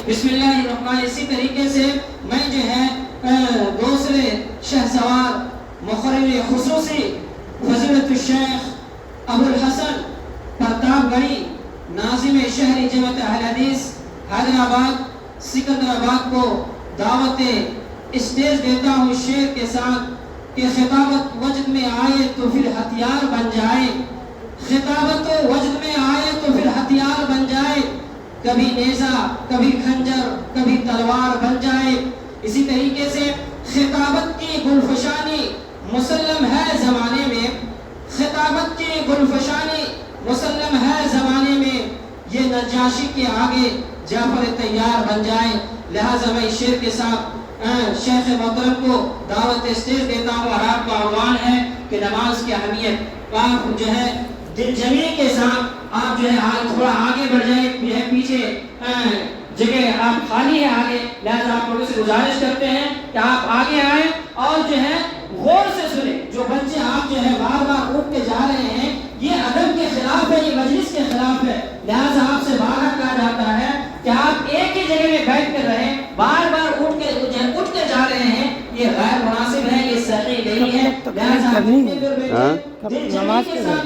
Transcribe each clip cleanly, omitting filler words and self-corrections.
بسم اللہ الرحمن. اسی طریقے سے میں جو ہے دوسرے شہسوار مقرر خصوصی فضیلت الشیخ ابو الحسن پرتاب گڑھی ناظم شہری جماعت اہل حدیث حیدرآباد سکندرآباد کو دعوت اسٹیج دیتا ہوں شعر کے ساتھ کہ خطابت وجد میں آئے تو پھر ہتھیار بن جائے. خطابت وجد میں آئے تو پھر ہتھیار بن جائے. کبھی نیزہ کبھی خنجر کبھی تلوار بن جائے. اسی طریقے سے خطابت کی گلفشانی مسلم ہے زمانے میں. خطابت کی گلفشانی مسلم ہے زمانے میں. یہ نجاشی کے آگے جعفر طیار بن جائے. لہٰذا میں شعر کے ساتھ شیخ محترم کو دعوت اسٹیج دیتا ہوں اور آپ کا عنوان ہے کہ نماز کی اہمیت. آپ جو ہے دل جمی کے ساتھ آپ جو ہے تھوڑا آگے بڑھ جائیں. پیچھے جگہ آپ خالی ہے آگے, لہذا آپ لوگوں سے گزارش کرتے ہیں کہ آپ آگے آئیں اور جو ہے غور سے سنیں. جو بچے آپ جو ہے بار بار اٹھ کے جا رہے ہیں یہ ادب کے خلاف ہے, یہ مجلس کے خلاف ہے. لہذا آپ سے بار کہا جاتا ہے کہ آپ ایک ہی جگہ میں بیٹھ کر رہیں. بار بار اٹھ کے جا رہے ہیں یہ غیر مناسب ہے, یہ صحیح نہیں ہے.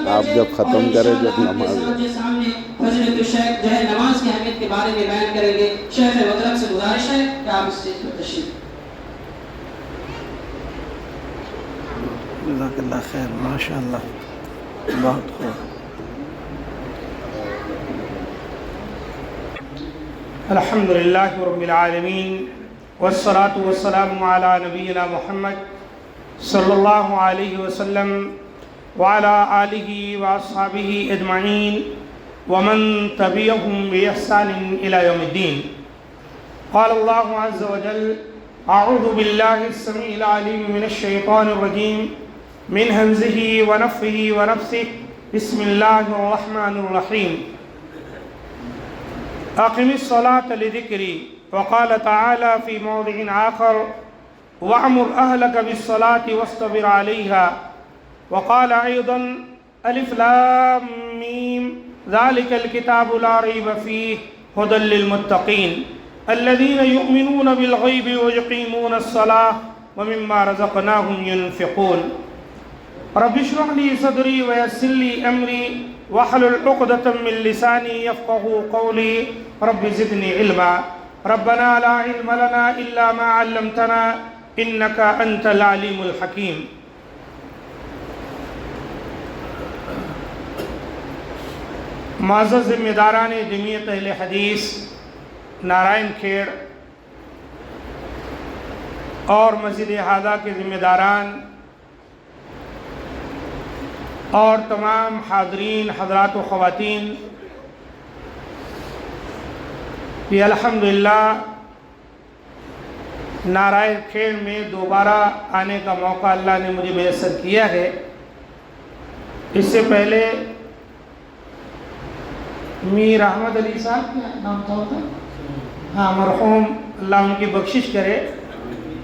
آپ جب ختم کریں جب نماز سامنے فضیلت الشیخ جو ہے نماز کی اہمیت کے بارے میں بیان کریں گے. شیخ محترم سے گزارش ہے کہ آپ اسٹیج پر تشریف. جزاک اللہ خیر, ماشاء اللہ, بہت خوب. الحمد للہ رب العالمین والصلاة والسلام علی نبینا محمد صلی اللہ علیہ وسلم وعلی آلہ واصحابہ اجمعین ومن تبعهم بإحسان إلى يوم الدین. قال اللہ عز وجل اعوذ باللہ السمیع العلیم من الشیطان الرجیم من ہمزہ ونفخہ ونفثہ بسم اللہ الرحمن الرحیم. اقم الصلاة لذکری. وقال تعالى في موضع آخر وأمر أهلك بالصلاة واصطبر عليها. وقال أيضا ألف لام ميم ذلك الكتاب لا ريب فيه هدى للمتقين الذين يؤمنون بالغيب ويقيمون الصلاة ومما رزقناهم ينفقون. رب اشرح لي صدري ويسر لي أمري واحلل عقدة من لساني يفقهوا قولي رب زدني علما. ربنا لا علم لنا إلا ما علمتنا إنك أنت العليم الحكيم. معزز ذمہ داران جمعیت اہل حدیث نارائن کھیڑ اور مسجد ہادہ کے ذمہ داران اور تمام حاضرین حضرات و خواتین, یہ الحمدللہ نارائن کھیڑ میں دوبارہ آنے کا موقع اللہ نے مجھے میسر کیا ہے. اس سے پہلے میر احمد علی صاحب کیا نام تھا, ہاں مرحوم, اللہ ان کی بخشش کرے,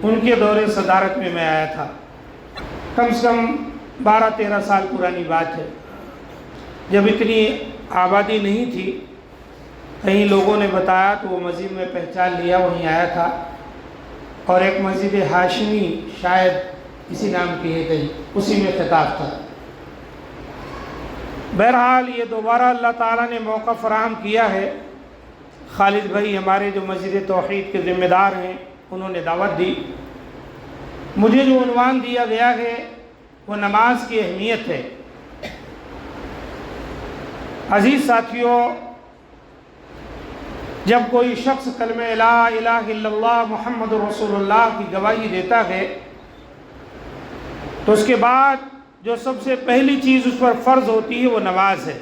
ان کے دور صدارت میں آیا تھا. کم سے کم 12-13 سال پرانی بات ہے, جب اتنی آبادی نہیں تھی. کہیں لوگوں نے بتایا تو وہ مسجد میں پہچان لیا, وہیں آیا تھا. اور ایک مسجد ہاشمی شاید اسی نام کی ہے کہیں, اسی میں خطاب تھا. بہرحال یہ دوبارہ اللہ تعالیٰ نے موقع فراہم کیا ہے. خالد بھائی ہمارے جو مسجد توحید کے ذمہ دار ہیں انہوں نے دعوت دی. مجھے جو عنوان دیا گیا ہے وہ نماز کی اہمیت ہے. عزیز ساتھیوں, جب کوئی شخص کلمہ لا الہ الا اللہ محمد رسول اللہ کی گواہی دیتا ہے تو اس کے بعد جو سب سے پہلی چیز اس پر فرض ہوتی ہے وہ نماز ہے.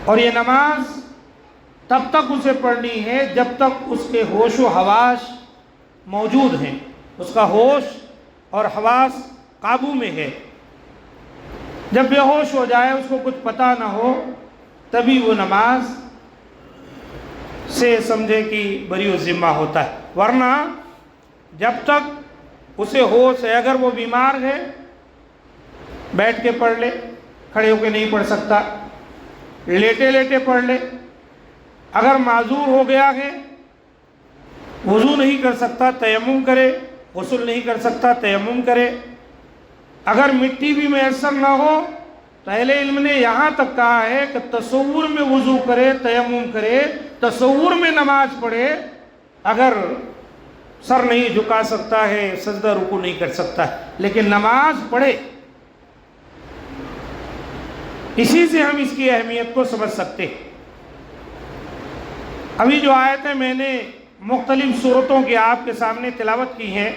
اور یہ نماز تب تک اسے پڑھنی ہے جب تک اس کے ہوش و حواس موجود ہیں, اس کا ہوش اور حواس قابو میں ہے. جب بے ہوش ہو جائے, اس کو کچھ پتہ نہ ہو, تبھی وہ نماز سے سمجھے کہ بری ذمہ ہوتا ہے. ورنہ جب تک اسے ہوش ہے, اگر وہ بیمار ہے بیٹھ کے پڑھ لے, کھڑے ہو کے نہیں پڑھ سکتا, لیٹے لیٹے پڑھ لے, اگر معذور ہو گیا ہے، وضو نہیں کر سکتا تیمم کرے، غسل نہیں کر سکتا تیمم کرے۔ اگر مٹی بھی میسر نہ ہو تو اہل علم نے یہاں تک کہا ہے کہ تصور میں وضو کرے، تیمم کرے، تصور میں نماز پڑھے۔ اگر سر نہیں جھکا سکتا ہے، سجدہ رکوع نہیں کر سکتا ہے، لیکن نماز پڑھے۔ اسی سے ہم اس کی اہمیت کو سمجھ سکتے ہیں۔ ابھی جو آیتیں میں نے مختلف صورتوں کی آپ کے سامنے تلاوت کی ہیں،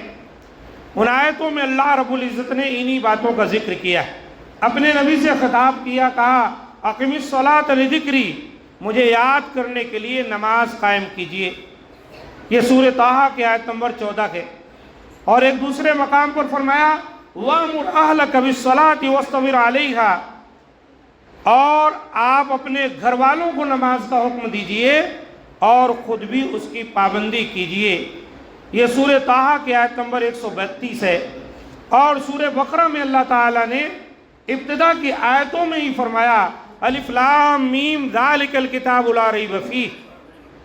ان آیتوں میں اللہ رب العزت نے انہی باتوں کا ذکر کیا ہے۔ اپنے نبی سے خطاب کیا، کہا اقم الصلاۃ لذکری، مجھے یاد کرنے کے لیے نماز قائم کیجئے۔ یہ سورہ طٰہٰ کی آیت نمبر 14 ہے۔ اور ایک دوسرے مقام پر فرمایا وَأْمُرْ أَهْلَكَ بِالصَّلَاةِ وَاصْطَبِرْ عَلَيْهَا، اور آپ اپنے گھر والوں کو نماز کا حکم دیجئے اور خود بھی اس کی پابندی کیجئے۔ یہ سورہ طٰہٰ کی آیت نمبر 132 ہے۔ اور سورہ بقرہ میں اللہ تعالیٰ نے ابتدا کی آیتوں میں ہی فرمایا الف لام میم ذالک الکتاب لا ریب فیہ،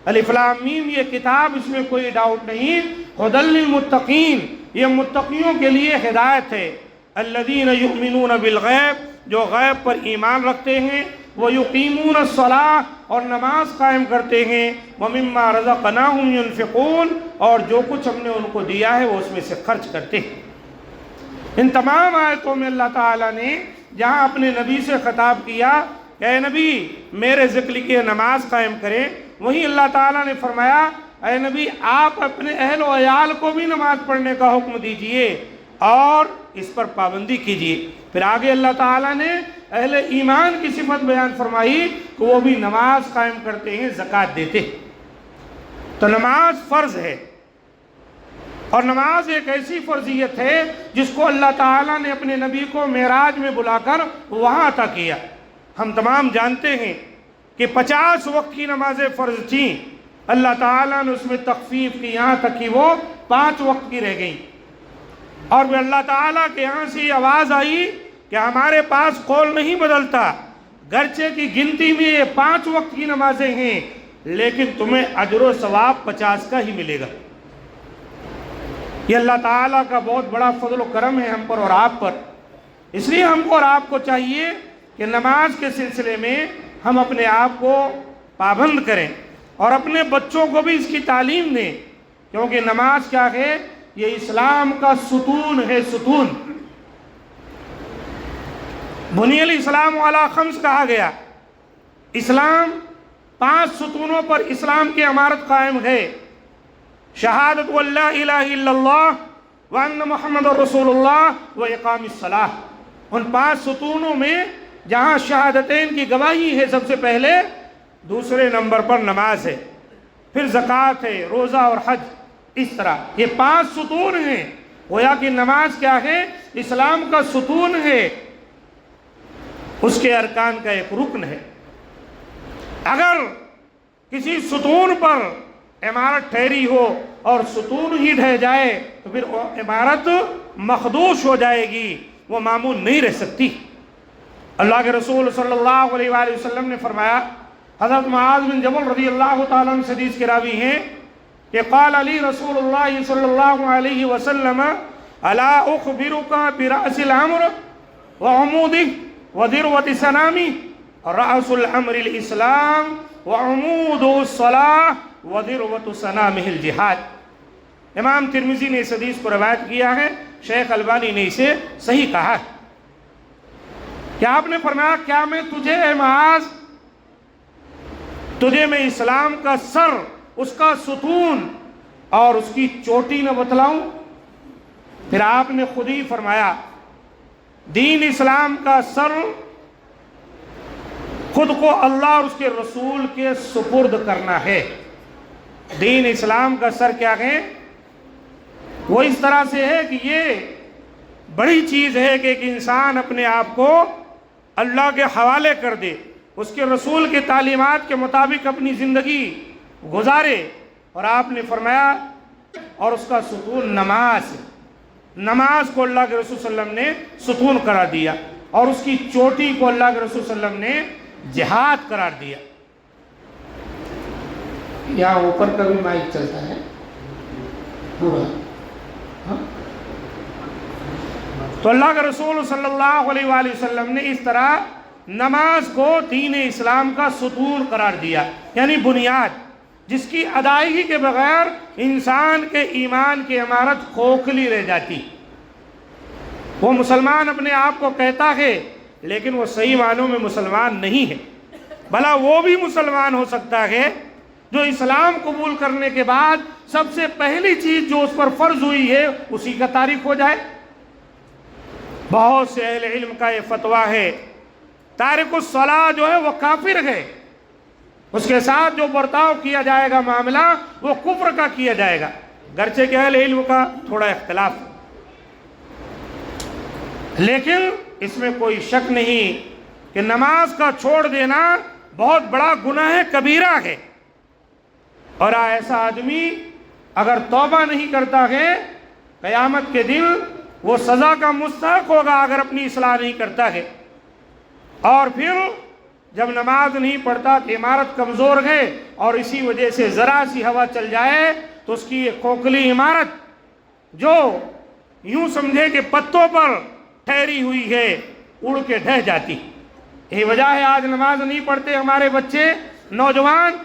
الف لام میم یہ کتاب، اس میں کوئی ڈاؤٹ نہیں، ھدی للمتقین، یہ متقیوں کے لیے ہدایت ہے، الذین یؤمنون بالغیب، جو غیب پر ایمان رکھتے ہیں، وَيُقِيمُونَ الصَّلَاةَ، اور نماز قائم کرتے ہیں، وَمِمَّا رَزَقْنَاهُمْ يُنْفِقُونَ، اور جو کچھ ہم نے ان کو دیا ہے وہ اس میں سے خرچ کرتے ہیں۔ ان تمام آیتوں میں اللہ تعالیٰ نے جہاں اپنے نبی سے خطاب کیا کہ اے نبی میرے ذکر کی نماز قائم کریں، وہیں اللہ تعالیٰ نے فرمایا اے نبی آپ اپنے اہل و عیال کو بھی نماز پڑھنے کا حکم دیجئے اور اس پر پابندی کیجئے۔ پھر آگے اللہ تعالیٰ نے اہل ایمان کی صفت بیان فرمائی کہ وہ بھی نماز قائم کرتے ہیں، زکوٰۃ دیتے ہیں۔ تو نماز فرض ہے، اور نماز ایک ایسی فرضیت ہے جس کو اللہ تعالیٰ نے اپنے نبی کو معراج میں بلا کر وہاں عطا کیا۔ ہم تمام جانتے ہیں کہ 50 وقت کی نمازیں فرض تھیں، اللہ تعالیٰ نے اس میں تخفیف کی، یہاں تک کہ وہ 5 وقت کی رہ گئیں۔ اور پھر اللہ تعالیٰ کے یہاں سے یہ آواز آئی کہ ہمارے پاس قول نہیں بدلتا، گرچہ کی گنتی میں یہ 5 وقت کی نمازیں ہیں، لیکن تمہیں اجر و ثواب 50 کا ہی ملے گا۔ یہ اللہ تعالیٰ کا بہت بڑا فضل و کرم ہے ہم پر اور آپ پر۔ اس لیے ہم کو اور آپ کو چاہیے کہ نماز کے سلسلے میں ہم اپنے آپ کو پابند کریں اور اپنے بچوں کو بھی اس کی تعلیم دیں، کیونکہ نماز کیا ہے؟ یہ اسلام کا ستون ہے، ستون۔ بنی الاسلام علی 5 کہا گیا۔ اسلام 5 ستونوں پر اسلام کی عمارت قائم ہے۔ شہادت واللہ الہ الا اللہ وان محمد رسول اللہ و اقام الصلاۃ، ان 5 ستونوں میں جہاں شہادتین کی گواہی ہے سب سے پہلے، دوسرے نمبر پر نماز ہے، پھر زکوٰۃ ہے، روزہ اور حج، اس طرح یہ 5 ستون ہیں۔ گویا کہ نماز کیا ہے؟ اسلام کا ستون ہے، اس کے ارکان کا ایک رکن ہے۔ اگر کسی ستون پر عمارت ٹھہری ہو اور ستون ہی ڈھہ جائے تو پھر وہ عمارت مخدوش ہو جائے گی، وہ معمول نہیں رہ سکتی۔ اللہ کے رسول صلی اللہ علیہ وآلہ وسلم نے فرمایا، حضرت معاذ بن جبل رضی اللہ تعالیٰ عنہ حدیث کے راوی ہیں کہ قال علی رسول اللہ صلی اللہ علیہ وسلم الا اخبرک برأس الامر وعمودہ وذروة سنامہ، رأس الامر الاسلام وعمود الصلاۃ وذروة سنامہ الجہاد۔ امام ترمذی نے اس حدیث کو روایت کیا ہے، شیخ البانی نے اسے صحیح کہا ہے کہ آپ نے فرمایا کیا میں تجھے اے معاذ، تجھے میں اسلام کا سر، اس کا ستون اور اس کی چوٹی نہ بتلاؤں؟ پھر آپ نے خود ہی فرمایا دین اسلام کا سر خود کو اللہ اور اس کے رسول کے سپرد کرنا ہے۔ دین اسلام کا سر کیا ہے؟ وہ اس طرح سے ہے کہ یہ بڑی چیز ہے کہ ایک انسان اپنے آپ کو اللہ کے حوالے کر دے، اس کے رسول کے تعلیمات کے مطابق اپنی زندگی گزارے۔ اور آپ نے فرمایا اور اس کا ستون نماز ہے، نماز کو اللہ کے رسول صلی اللہ علیہ وسلم نے ستون قرار دیا، اور اس کی چوٹی کو اللہ کے رسول صلی اللہ علیہ وسلم نے جہاد قرار دیا۔ یہاں اوپر کا بھی مائک چلتا ہے پورا. تو اللہ کے رسول صلی اللہ علیہ وآلہ وسلم نے اس طرح نماز کو دین اسلام کا ستون قرار دیا، یعنی بنیاد جس کی ادائیگی کے بغیر انسان کے ایمان کی عمارت کھوکھلی رہ جاتی. وہ مسلمان اپنے آپ کو کہتا ہے لیکن وہ صحیح معنوں میں مسلمان نہیں ہے. بھلا وہ بھی مسلمان ہو سکتا ہے جو اسلام قبول کرنے کے بعد سب سے پہلی چیز جو اس پر فرض ہوئی ہے اسی کا تارک ہو جائے. بہت سے اہل علم کا یہ فتویٰ ہے تارک الصلاۃ جو ہے وہ کافر ہے، اس کے ساتھ جو برتاؤ کیا جائے گا معاملہ وہ کفر کا کیا جائے گا. گرچہ کہ اہل علم کا تھوڑا اختلاف، لیکن اس میں کوئی شک نہیں کہ نماز کا چھوڑ دینا بہت بڑا گناہ کبیرہ ہے، اور ایسا آدمی اگر توبہ نہیں کرتا ہے قیامت کے دن وہ سزا کا مستحق ہوگا اگر اپنی اصلاح نہیں کرتا ہے. اور پھر جب نماز نہیں پڑھتا تو عمارت کمزور ہے، اور اسی وجہ سے ذرا سی ہوا چل جائے تو اس کی یہ کھوکھلی عمارت جو یوں سمجھے کہ پتوں پر ٹھہری ہوئی ہے اڑ کے ڈھہ جاتی. یہی وجہ ہے آج نماز نہیں پڑھتے ہمارے بچے نوجوان،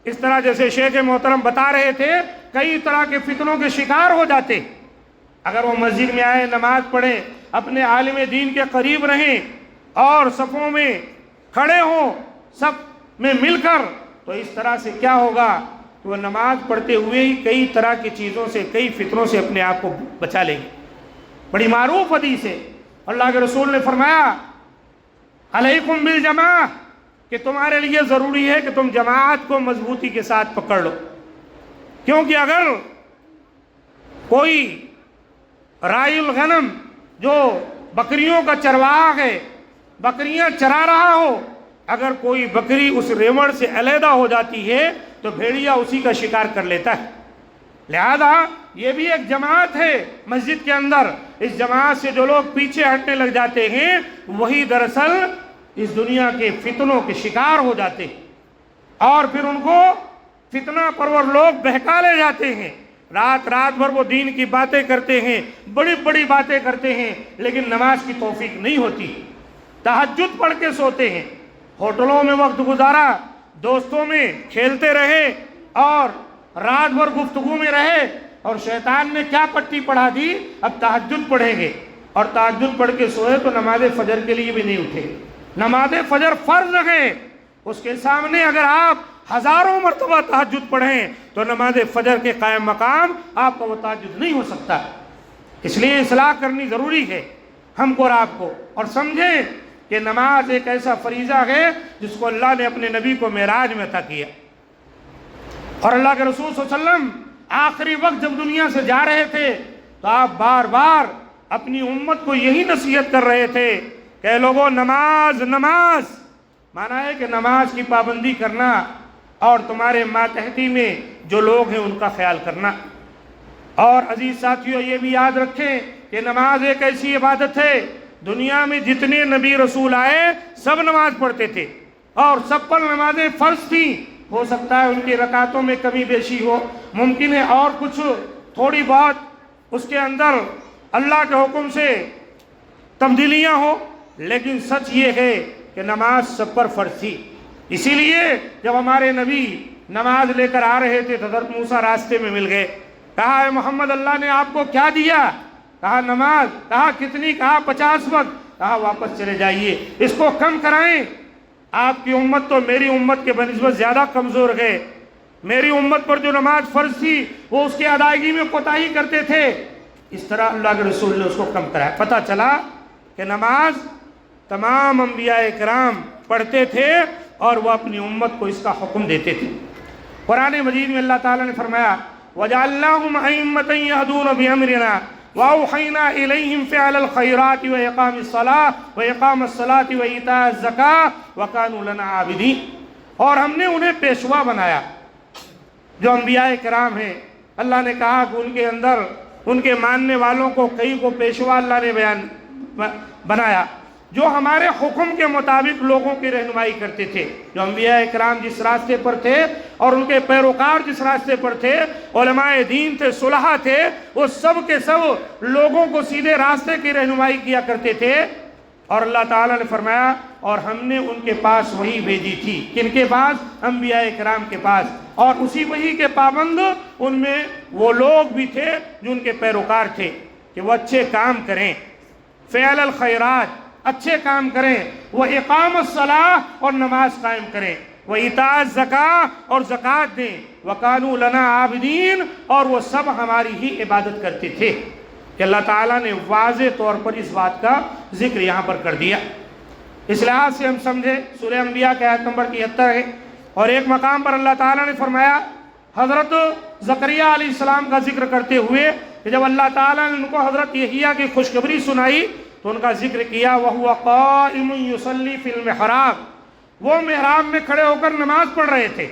اس طرح جیسے شیخ محترم بتا رہے تھے کئی طرح کے فتنوں کے شکار ہو جاتے. اگر وہ مسجد میں آئے نماز پڑھیں، اپنے عالم دین کے قریب رہیں اور صفوں میں کھڑے ہوں سب میں مل کر، تو اس طرح سے کیا ہوگا کہ وہ نماز پڑھتے ہوئے ہی کئی طرح کی چیزوں سے، کئی فتنوں سے اپنے آپ کو بچا لیں گے. بڑی معروف حدیث ہے، اللہ کے رسول نے فرمایا علیکم بالجماع، کہ تمہارے لیے ضروری ہے کہ تم جماعت کو مضبوطی کے ساتھ پکڑ لو. کیونکہ اگر کوئی راعی الغنم جو بکریوں کا چرواہا ہے، بکریاں چرا رہا ہو، اگر کوئی بکری اس ریوڑ سے علیحدہ ہو جاتی ہے تو بھیڑیا اسی کا شکار کر لیتا ہے. لہذا یہ بھی ایک جماعت ہے مسجد کے اندر. اس جماعت سے جو لوگ پیچھے ہٹنے لگ جاتے ہیں وہی دراصل اس دنیا کے فتنوں کے شکار ہو جاتے ہیں، اور پھر ان کو فتنہ پرور لوگ بہکا لے جاتے ہیں. رات رات بھر وہ دین کی باتیں کرتے ہیں، بڑی بڑی باتیں کرتے ہیں، لیکن نماز کی توفیق نہیں ہوتی. تہجد پڑھ کے سوتے ہیں، ہوٹلوں میں وقت گزارا، دوستوں میں کھیلتے رہے اور رات بھر گفتگو میں رہے، اور شیطان نے کیا پٹی پڑھا دی، اب تہجد پڑھیں گے، اور تہجد پڑھ کے سوئے تو نماز فجر کے لیے بھی نہیں اٹھے. نماز فجر فرض ہے، اس کے سامنے اگر آپ ہزاروں مرتبہ تہجد پڑھیں تو نماز فجر کے قائم مقام آپ کا وہ تہجد نہیں ہو سکتا. اس لیے اصلاح کرنی ضروری ہے ہم کو اور آپ کو، اور سمجھیں کہ نماز ایک ایسا فریضہ ہے جس کو اللہ نے اپنے نبی کو معراج میں عطا کیا. اور اللہ کے رسول صلی اللہ علیہ وسلم آخری وقت جب دنیا سے جا رہے تھے تو آپ بار بار اپنی امت کو یہی نصیحت کر رہے تھے کہ لوگوں نماز نماز، مانا ہے کہ نماز کی پابندی کرنا اور تمہارے ماتحتی میں جو لوگ ہیں ان کا خیال کرنا. اور عزیز ساتھیوں یہ بھی یاد رکھیں کہ نماز ایک ایسی عبادت ہے، دنیا میں جتنے نبی رسول آئے سب نماز پڑھتے تھے اور سب پر نمازیں فرض تھیں. ہو سکتا ہے ان کی رکعتوں میں کمی بیشی ہو، ممکن ہے اور کچھ تھوڑی بہت اس کے اندر اللہ کے حکم سے تبدیلیاں ہوں، لیکن سچ یہ ہے کہ نماز سب پر فرض تھی. اسی لیے جب ہمارے نبی نماز لے کر آ رہے تھے تو حضرت موسیٰ راستے میں مل گئے. کہا اے محمد اللہ نے آپ کو کیا دیا؟ کہا نماز. کہا کتنی؟ کہا 50 وقت. کہا واپس چلے جائیے، اس کو کم کرائیں. آپ کی امت تو میری امت کے بنسبت زیادہ کمزور ہے. میری امت پر جو نماز فرض تھی وہ اس کی ادائیگی میں کوتاہی کرتے تھے. اس طرح اللہ کے رسول نے اس کو کم کرایا. پتہ چلا کہ نماز تمام انبیاء کرام پڑھتے تھے اور وہ اپنی امت کو اس کا حکم دیتے تھے. قرآن مجید میں اللہ تعالیٰ نے فرمایا وَجَعَلْنَاهُمْ أَئِمَّةً يَهْدُونَ بِأَمْرِنَا وَأَوْحَيْنَا إِلَيْهِمْ فِعْلَ الْخَيْرَاتِ وَإِقَامِ الصَّلَاةِ وَإِيتَاءَ الزَّكَاةِ وَكَانُوا لَنَا عَابِدِينَ. اور ہم نے انہیں پیشوا بنایا. جو انبیاء کرام ہیں اللہ نے کہا کہ ان کے اندر ان کے ماننے والوں کو کئی کو پیشوا اللہ نے بنایا. جو ہمارے حکم کے مطابق لوگوں کی رہنمائی کرتے تھے. جو انبیاء اکرام جس راستے پر تھے اور ان کے پیروکار جس راستے پر تھے، علماء دین تھے، صلحاء تھے، وہ سب کے سب لوگوں کو سیدھے راستے کی رہنمائی کیا کرتے تھے. اور اللہ تعالیٰ نے فرمایا اور ہم نے ان کے پاس وحی بھیجی تھی. کن کے پاس؟ انبیاء اکرام کے پاس. اور اسی وحی کے پابند ان میں وہ لوگ بھی تھے جو ان کے پیروکار تھے کہ وہ اچھے کام کریں، فعل الخیرات، اچھے کام کریں، وہ اقام الصلاۃ اور نماز قائم کریں، وہ ایتاء الزکاۃ اور زکوٰۃ دیں، وَقَالُوا لَنَا عَابِدِينَ اور وہ سب ہماری ہی عبادت کرتے تھے. کہ اللہ تعالیٰ نے واضح طور پر اس بات کا ذکر یہاں پر کر دیا. اس لحاظ سے ہم سمجھے سورہ انبیاء کے آیت نمبر 73 ہے. اور ایک مقام پر اللہ تعالیٰ نے فرمایا حضرت زکریا علیہ السلام کا ذکر کرتے ہوئے کہ جب اللہ تعالیٰ نے ان کو حضرت یحییٰ کی خوشخبری سنائی تو ان کا ذکر کیا وَهُوَ قَائِمٌ يُصَلِّي فِي الْمِحْرَابِ، وہ محراب میں کھڑے ہو کر نماز پڑھ رہے تھے.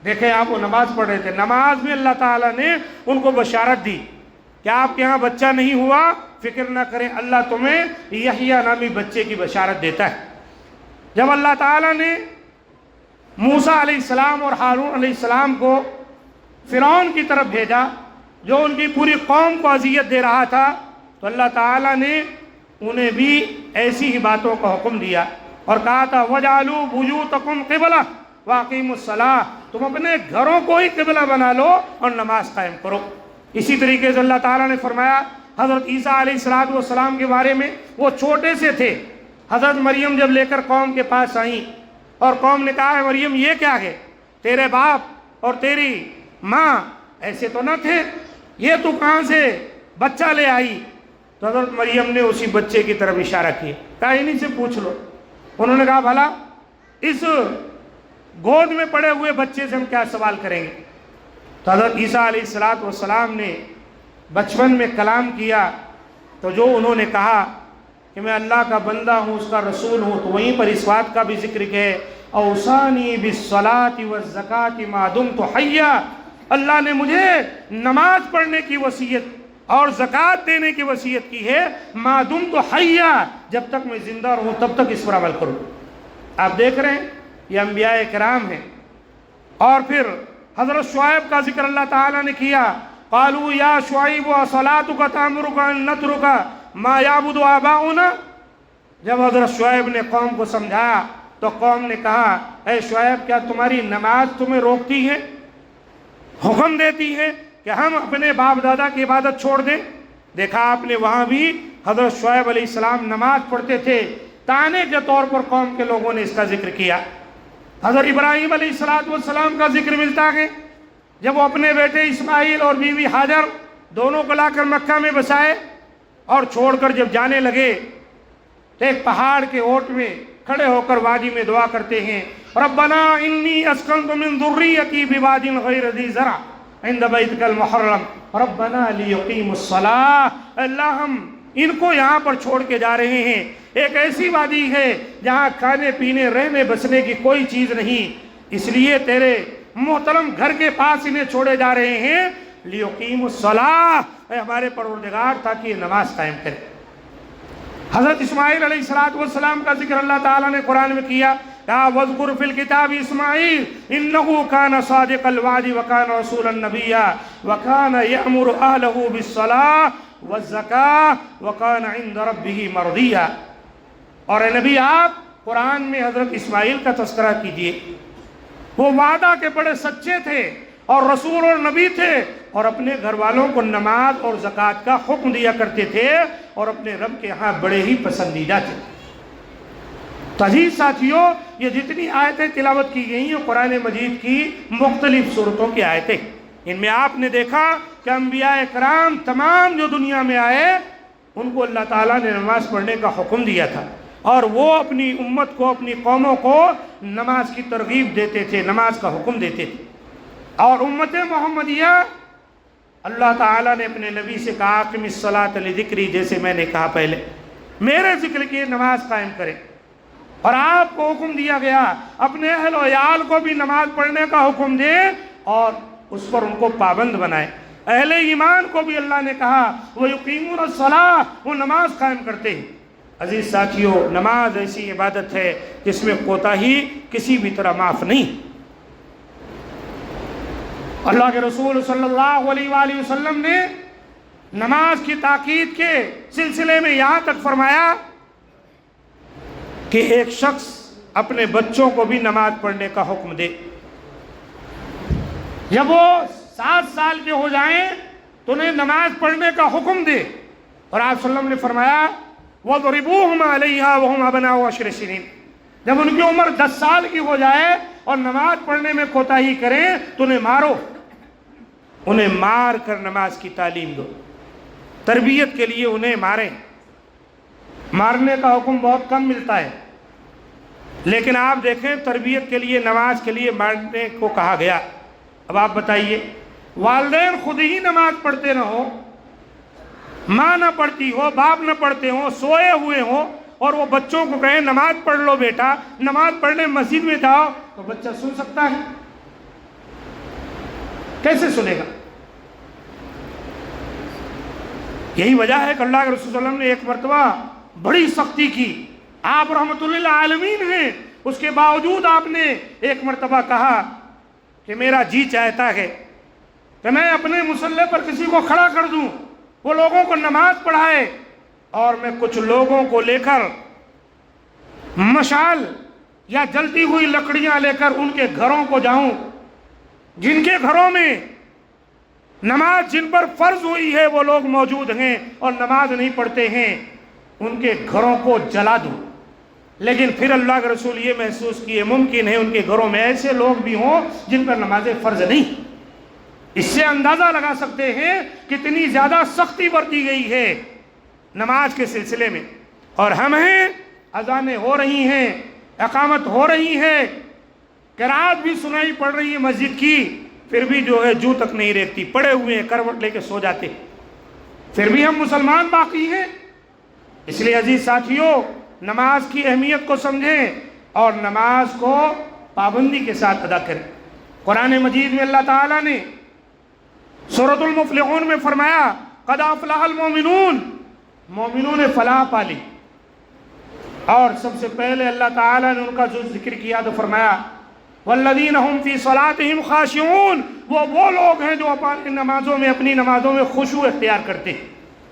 دیکھیں آپ وہ نماز پڑھ رہے تھے، نماز میں اللہ تعالیٰ نے ان کو بشارت دی کہ آپ کے ہاں بچہ نہیں ہوا، فکر نہ کریں، اللہ تمہیں یحییٰ نامی بچے کی بشارت دیتا ہے. جب اللہ تعالیٰ نے موسیٰ علیہ السلام اور ہارون علیہ السلام کو فرعون کی طرف بھیجا جو ان کی پوری قوم کو اذیت دے رہا تھا، تو اللہ تعالیٰ نے انہیں بھی ایسی ہی باتوں کا حکم دیا اور کہا تھا وَجْعَلُوا بُيُوتَكُمْ قِبْلَةً وَأَقِيمُوا الصَّلَاةَ، تم اپنے گھروں کو ہی قبلہ بنا لو اور نماز قائم کرو. اسی طریقے سے اللہ تعالیٰ نے فرمایا حضرت عیسیٰ علیہ السلام کے بارے میں، وہ چھوٹے سے تھے. حضرت مریم جب لے کر قوم کے پاس آئیں اور قوم نے کہا مریم یہ کیا ہے، تیرے باپ اور تیری ماں ایسے تو نہ تھے، یہ تو کہاں سے بچہ لے آئی؟ تو حضرت مریم نے اسی بچے کی طرف اشارہ کیا، کہا انہیں سے پوچھ لو. انہوں نے کہا بھلا اس گود میں پڑے ہوئے بچے سے ہم کیا سوال کریں گے؟ تو حضرت عیسیٰ علیہ السلام نے بچپن میں کلام کیا تو جو انہوں نے کہا کہ میں اللہ کا بندہ ہوں، اس کا رسول ہوں، تو وہیں پر اس بات کا بھی ذکر کہ اوصانی بالصلاۃ والزکاۃ ما دمت حیا، اللہ نے مجھے نماز پڑھنے کی وصیت اور زکوٰۃ دینے کی وصیت کی ہے ما دمت حیا، جب تک میں زندہ رہوں تب تک اس پر عمل کروں. آپ دیکھ رہے ہیں یہ انبیاء کرام ہیں. اور پھر حضرت شعیب کا ذکر اللہ تعالیٰ نے کیا، قالوا یا شعیب اصلاتک تأمرک ان نترک ما یعبد آباؤنا. جب حضرت شعیب نے قوم کو سمجھایا تو قوم نے کہا اے شعیب کیا تمہاری نماز تمہیں روکتی ہے، حکم دیتی ہے کہ ہم اپنے باپ دادا کی عبادت چھوڑ دیں؟ دیکھا آپ نے وہاں بھی حضرت شعیب علیہ السلام نماز پڑھتے تھے، تانے کے طور پر قوم کے لوگوں نے اس کا ذکر کیا. حضرت ابراہیم علیہ السلام کا ذکر ملتا ہے جب وہ اپنے بیٹے اسماعیل اور بیوی ہاجر دونوں کو لا کر مکہ میں بسائے اور چھوڑ کر جب جانے لگے تو ایک پہاڑ کے اوٹ میں کھڑے ہو کر وادی میں دعا کرتے ہیں ربنا انی اسکنت من ذریتی بواد غیر ذی زرع عند بیتک المحرم ربنا لیقیموا الصلاۃ، اللہ ہم ان کو یہاں پر چھوڑ کے جا رہے ہیں، ایک ایسی وادی ہے جہاں کھانے پینے رہنے بسنے کی کوئی چیز نہیں، اس لیے تیرے محترم گھر کے پاس انہیں چھوڑے جا رہے ہیں لیقیموا الصلاۃ، اے ہمارے پروردگار تاکہ یہ نماز قائم کرے. حضرت اسماعیل علیہ السلام کا ذکر اللہ تعالیٰ نے قرآن میں کیا، وَاذْكُرْ فِي الْكِتَابِ إِسْمَاعِيلَ إِنَّهُ كَانَ صَادِقَ الْوَعْدِ وَكَانَ رَسُولًا نَبِيًّا وَكَانَ يَأْمُرُ أَهْلَهُ بِالصَّلَاةِ وَالزَّكَاةِ وَكَانَ عِندَ رَبِّهِ مَرْضِيًّا. اور اے نبی آپ قرآن میں حضرت اسماعیل کا تذکرہ کیجئے، وہ وعدہ کے بڑے سچے تھے اور رسول اور نبی تھے اور اپنے گھر والوں کو نماز اور زکوٰۃ کا حکم دیا کرتے تھے اور اپنے رب کے ہاں بڑے ہی پسندیدہ تھے. تو عزیز ساتھیوں، یہ جتنی آیتیں تلاوت کی گئی ہیں قرآن مجید کی مختلف صورتوں کی آیتیں، ان میں آپ نے دیکھا کہ انبیاء کرام تمام جو دنیا میں آئے ان کو اللہ تعالیٰ نے نماز پڑھنے کا حکم دیا تھا اور وہ اپنی امت کو، اپنی قوموں کو نماز کی ترغیب دیتے تھے، نماز کا حکم دیتے تھے. اور امت محمدیہ اللہ تعالیٰ نے اپنے نبی سے کہا اقم الصلاۃ لذکری، جیسے میں نے کہا پہلے میرے ذکر کی نماز قائم کریں. اور آپ کو حکم دیا گیا اپنے اہل و عیال کو بھی نماز پڑھنے کا حکم دیں اور اس پر ان کو پابند بنائیں. اہل ایمان کو بھی اللہ نے کہا وَيُقِيمُونَ الصَّلَاةَ، وہ نماز قائم کرتے ہیں. عزیز ساتھیوں، نماز ایسی عبادت ہے جس میں کوتاہی کسی بھی طرح معاف نہیں۔ اللہ کے رسول صلی اللہ علیہ وآلہ وسلم نے نماز کی تاکید کے سلسلے میں یہاں تک فرمایا کہ ایک شخص اپنے بچوں کو بھی نماز پڑھنے کا حکم دے، جب وہ 7 سال کے ہو جائیں تو انہیں نماز پڑھنے کا حکم دے، اور آپ صلی اللہ علیہ وسلم نے فرمایا وَضْرِبُوهُمْ عَلَيْهَا وَهُمْ أَبْنَاءُ 10 سنين، جب ان کی عمر 10 سال کی ہو جائے اور نماز پڑھنے میں کوتاہی کریں تو انہیں مارو، انہیں مار کر نماز کی تعلیم دو، تربیت کے لیے انہیں ماریں۔ مارنے کا حکم بہت کم ملتا ہے، لیکن آپ دیکھیں تربیت کے لیے، نماز کے لیے مارنے کو کہا گیا۔ اب آپ بتائیے، والدین خود ہی نماز پڑھتے نہ ہو، ماں نہ پڑھتی ہو، باپ نہ پڑھتے ہوں، سوئے ہوئے ہوں، اور وہ بچوں کو کہیں نماز پڑھ لو بیٹا، نماز پڑھنے مسجد میں جاؤ، تو بچہ سن سکتا ہے؟ کیسے سنے گا؟ یہی وجہ ہے کہ اللہ کے رسول صلی اللہ علیہ وسلم نے ایک مرتبہ بڑی سختی کی، آپ رحمت للعالمین ہیں، اس کے باوجود آپ نے ایک مرتبہ کہا کہ میرا جی چاہتا ہے کہ میں اپنے مصلی پر کسی کو کھڑا کر دوں، وہ لوگوں کو نماز پڑھائے، اور میں کچھ لوگوں کو لے کر مشعل یا جلتی ہوئی لکڑیاں لے کر ان کے گھروں کو جاؤں، جن کے گھروں میں نماز جن پر فرض ہوئی ہے وہ لوگ موجود ہیں اور نماز نہیں پڑھتے ہیں، ان کے گھروں کو جلا دوں۔ لیکن پھر اللہ کے رسول یہ محسوس کیے ممکن ہے ان کے گھروں میں ایسے لوگ بھی ہوں جن پر نماز فرض نہیں۔ اس سے اندازہ لگا سکتے ہیں کتنی زیادہ سختی برتی گئی ہے نماز کے سلسلے میں، اور ہم ہیں اذانیں ہو رہی ہیں، اقامت ہو رہی ہے، قرات بھی سنائی پڑ رہی ہے مسجد کی، پھر بھی جو ہے جو تک نہیں ریکتی، پڑے ہوئے ہیں، کروٹ لے کے سو جاتے، پھر بھی ہم مسلمان باقی ہیں۔ اس لیے عزیز ساتھیوں، نماز کی اہمیت کو سمجھیں اور نماز کو پابندی کے ساتھ ادا کریں۔ قرآن مجید میں اللہ تعالیٰ نے سورۃ المفلحون میں فرمایا قد افلح المؤمنون، مومنوں نے فلاح پالی، اور سب سے پہلے اللہ تعالیٰ نے ان کا جو ذکر کیا تو فرمایا والذین هم فی صلاتهم خاشعون، وہ لوگ ہیں جو اپنی نمازوں میں خشوع اختیار کرتے ہیں۔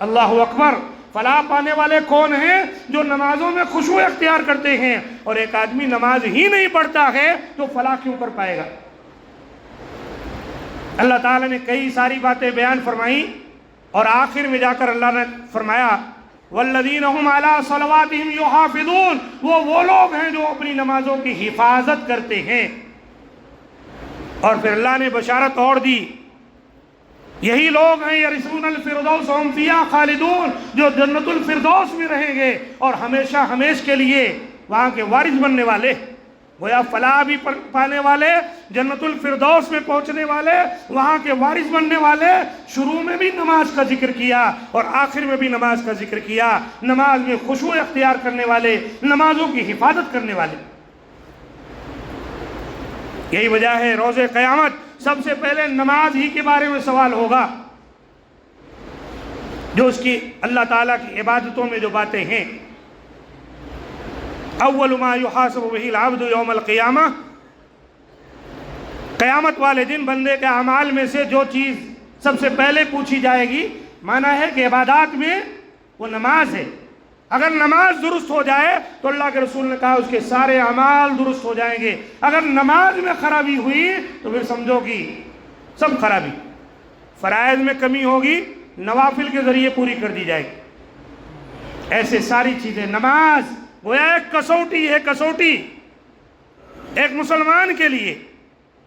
اللہ اکبر! فلاح پانے والے کون ہیں؟ جو نمازوں میں خشوع اختیار کرتے ہیں، اور ایک آدمی نماز ہی نہیں پڑھتا ہے تو فلاح کیوں کر پائے گا؟ اللہ تعالیٰ نے کئی ساری باتیں بیان فرمائی، اور آخر میں جا کر اللہ نے فرمایا والذین هم علی صلواتہم یحافظون، وہ لوگ ہیں جو اپنی نمازوں کی حفاظت کرتے ہیں۔ اور پھر اللہ نے بشارت اور دی، یہی لوگ ہیں یرثون الفردوس ہم فیہا خالدون، جو جنت الفردوس میں رہیں گے اور ہمیشہ ہمیش کے لیے وہاں کے وارث بننے والے، گویا فلاح بھی پانے والے، جنت الفردوس میں پہنچنے والے، وہاں کے وارث بننے والے۔ شروع میں بھی نماز کا ذکر کیا اور آخر میں بھی نماز کا ذکر کیا، نماز میں خشوع اختیار کرنے والے، نمازوں کی حفاظت کرنے والے۔ یہی وجہ ہے روز قیامت سب سے پہلے نماز ہی کے بارے میں سوال ہوگا، جو اس کی اللہ تعالیٰ کی عبادتوں میں جو باتیں ہیں۔ اول ما یحاسب بہ العبد یوم القیامہ، قیامت والے دن بندے کے اعمال میں سے جو چیز سب سے پہلے پوچھی جائے گی، معنی ہے کہ عبادات میں وہ نماز ہے۔ اگر نماز درست ہو جائے تو اللہ کے رسول نے کہا اس کے سارے اعمال درست ہو جائیں گے۔ اگر نماز میں خرابی ہوئی تو پھر سمجھو کہ سب خرابی، فرائض میں کمی ہوگی، نوافل کے ذریعے پوری کر دی جائے گی۔ ایسے ساری چیزیں، نماز گویا ایک کسوٹی ہے، کسوٹی ایک مسلمان کے لیے،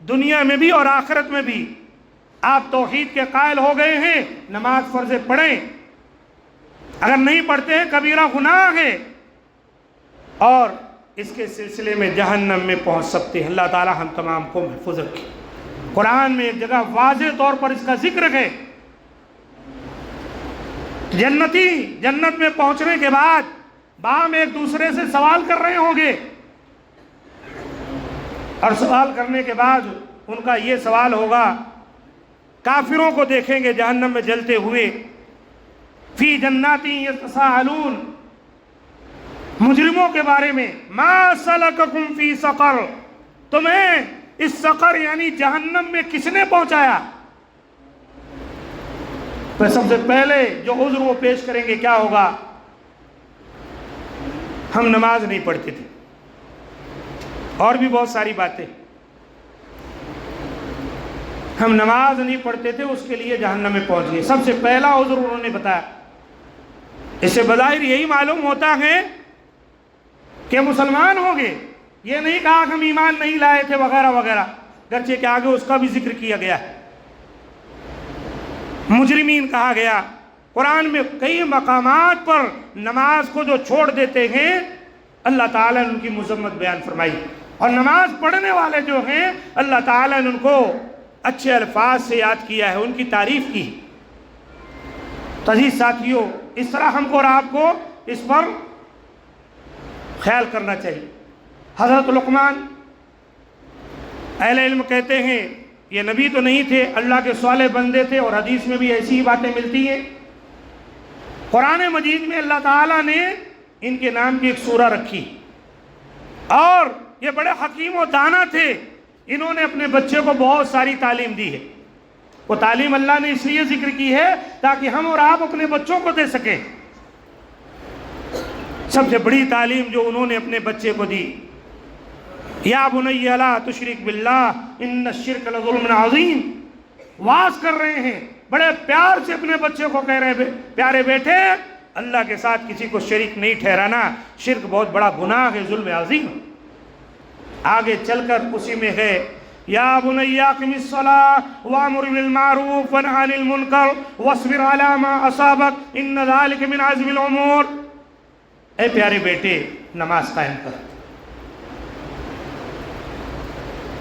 دنیا میں بھی اور آخرت میں بھی۔ آپ توحید کے قائل ہو گئے ہیں، نماز فرض پڑھیں، اگر نہیں پڑھتے ہیں کبیرہ گناہ ہے، اور اس کے سلسلے میں جہنم میں پہنچ سکتے ہیں۔ اللہ تعالی ہم تمام کو محفوظ رکھے۔ قرآن میں ایک جگہ واضح طور پر اس کا ذکر ہے، جنتی جنت میں پہنچنے کے بعد باہم ایک دوسرے سے سوال کر رہے ہوں گے، اور سوال کرنے کے بعد ان کا یہ سوال ہوگا، کافروں کو دیکھیں گے جہنم میں جلتے ہوئے، فی جنات یتساءلون، مجرموں کے بارے میں، ما سلککم فی سقر، تمہیں اس سقر یعنی جہنم میں کس نے پہنچایا؟ تو سب سے پہلے جو عذر وہ پیش کریں گے کیا ہوگا؟ ہم نماز نہیں پڑھتے تھے، اور بھی بہت ساری باتیں، ہم نماز نہیں پڑھتے تھے اس کے لیے جہنم میں پہنچ گئے۔ سب سے پہلا عذر انہوں نے بتایا۔ اس سے بظاہر یہی معلوم ہوتا ہے کہ مسلمان ہو گئے، یہ نہیں کہا کہ ہم ایمان نہیں لائے تھے وغیرہ وغیرہ، گرچہ کہ آگے اس کا بھی ذکر کیا گیا ہے۔ مجرمین کہا گیا، قرآن میں کئی مقامات پر نماز کو جو چھوڑ دیتے ہیں اللہ تعالیٰ نے ان کی مذمت بیان فرمائی، اور نماز پڑھنے والے جو ہیں اللہ تعالیٰ نے ان کو اچھے الفاظ سے یاد کیا ہے، ان کی تعریف کی۔ تو عزیز ساتھیوں، اس طرح ہم کو اور آپ کو اس پر خیال کرنا چاہیے۔ حضرت لقمان اہل علم کہتے ہیں یہ نبی تو نہیں تھے، اللہ کے صالح بندے تھے، اور حدیث میں بھی ایسی ہی باتیں ملتی ہیں۔ قرآن مجید میں اللہ تعالیٰ نے ان کے نام کی ایک سورہ رکھی، اور یہ بڑے حکیم و دانا تھے، انہوں نے اپنے بچے کو بہت ساری تعلیم دی ہے۔ وہ تعلیم اللہ نے اس لیے ذکر کی ہے تاکہ ہم اور آپ اپنے بچوں کو دے سکیں۔ سب سے بڑی تعلیم جو انہوں نے اپنے بچے کو دی، یا بنی لا تشرک باللہ ان الشرک لظلم عظیم، واز کر رہے ہیں، بڑے پیار سے اپنے بچے کو کہہ رہے ہیں پیارے بیٹے اللہ کے ساتھ کسی کو شریک نہیں ٹھہرانا، شرک بہت بڑا گناہ ہے، ظلم عظیم۔ آگے چل کر اسی میں ہے یا بنی اقم الصلاۃ وامر بالمعروف ونہ عن المنکر واصبر علی ما اصابک ان ذلک من عزم الامور۔ اے پیارے بیٹے نماز قائم کر،